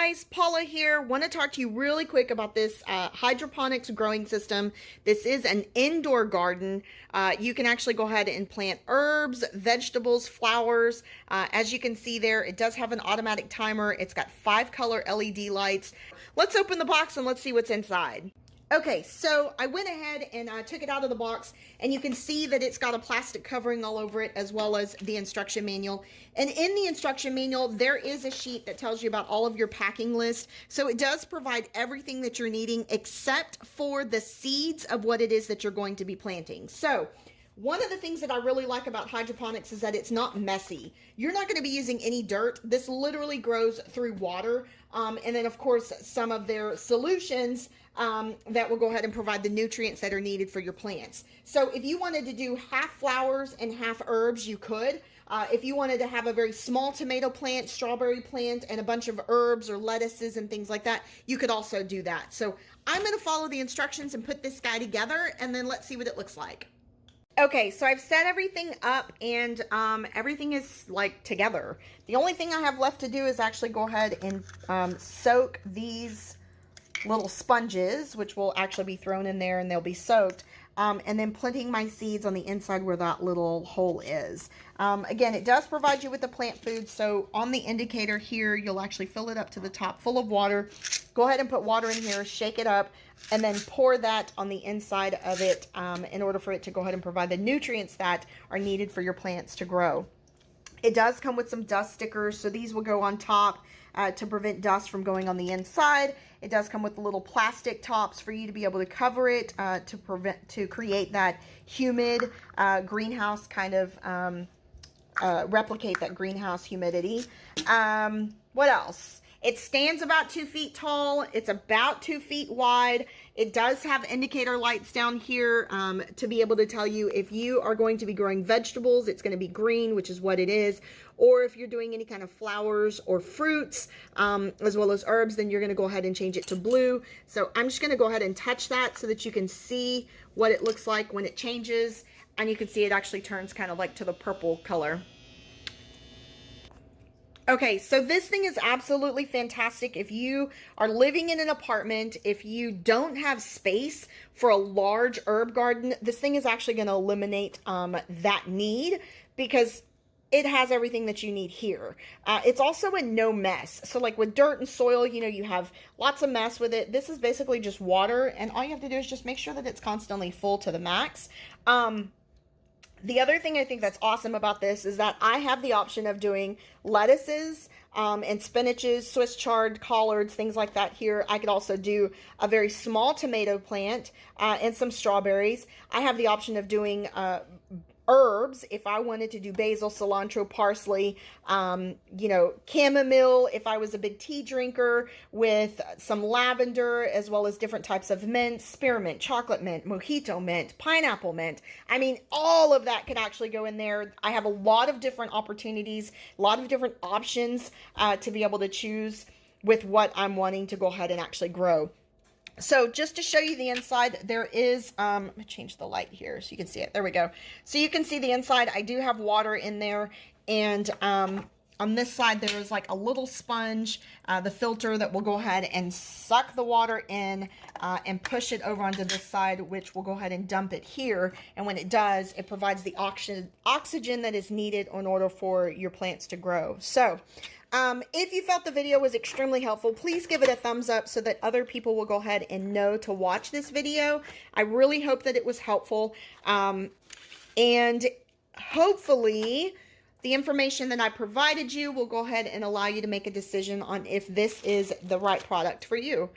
guys, Paula here. Want to talk to you really quick about this hydroponics growing system. This is an indoor garden. You can actually go ahead and plant herbs, vegetables, flowers. As you can see there, it does have an automatic timer. It's got 5 color LED lights. Let's open the box and let's see what's inside. Okay, so I went ahead and took it out of the box, and you can see that it's got a plastic covering all over it, as well as the instruction manual. And in the instruction manual, there is a sheet that tells you about all of your packing list. So it does provide everything that you're needing except for the seeds of what it is that you're going to be planting. So one of the things that I really like about hydroponics is that it's not messy. You're not going to be using any dirt. This literally grows through water. And then, of course, some of their solutions that will go ahead and provide the nutrients that are needed for your plants. So if you wanted to do half flowers and half herbs, you could. If you wanted to have a very small tomato plant, strawberry plant, and a bunch of herbs or lettuces and things like that, you could also do that. So I'm going to follow the instructions and put this guy together, and then let's see what it looks like. Okay, so I've set everything up, and everything is like together. The only thing I have left to do is actually go ahead and soak these little sponges, which will actually be thrown in there and they'll be soaked, and then planting my seeds on the inside where that little hole is. Again, it does provide you with the plant food, so on the indicator here, you'll actually fill it up to the top full of water. Go ahead and put water in here, shake it up, and then pour that on the inside of it in order for it to go ahead and provide the nutrients that are needed for your plants to grow. It does come with some dust stickers, so these will go on top to prevent dust from going on the inside. It does come with little plastic tops for you to be able to cover it to create that humid greenhouse kind of replicate that greenhouse humidity. What else? It stands about 2 feet tall. It's about 2 feet wide. It does have indicator lights down here to be able to tell you if you are going to be growing vegetables, it's going to be green, which is what it is. Or if you're doing any kind of flowers or fruits, as well as herbs, then you're going to go ahead and change it to blue. So I'm just going to go ahead and touch that so that you can see what it looks like when it changes. And you can see it actually turns kind of like to the purple color. Okay, so this thing is absolutely fantastic if you are living in an apartment, if you don't have space for a large herb garden. This thing is actually going to eliminate that need because it has everything that you need here. It's also a no mess. So like with dirt and soil, you know, you have lots of mess with it. This is basically just water, and all you have to do is just make sure that it's constantly full to the max. The other thing I think that's awesome about this is that I have the option of doing lettuces and spinaches, Swiss chard, collards, things like that here. I could also do a very small tomato plant and some strawberries. I have the option of doing herbs if I wanted to do basil, cilantro, parsley, you know, chamomile if I was a big tea drinker, with some lavender, as well as different types of mint, spearmint, chocolate mint, mojito mint, pineapple mint. I mean, all of that could actually go in there. I have a lot of different opportunities, a lot of different options to be able to choose with what I'm wanting to go ahead and actually grow. So just to show you the inside, there is, let me change the light here so you can see it. There we go. So you can see the inside. I do have water in there. And on this side, there is like a little sponge, the filter that will go ahead and suck the water in and push it over onto this side, which will go ahead and dump it here. And when it does, it provides the oxygen that is needed in order for your plants to grow. So if you felt the video was extremely helpful, please give it a thumbs up so that other people will go ahead and know to watch this video. I really hope that it was helpful. And hopefully the information that I provided you will go ahead and allow you to make a decision on if this is the right product for you.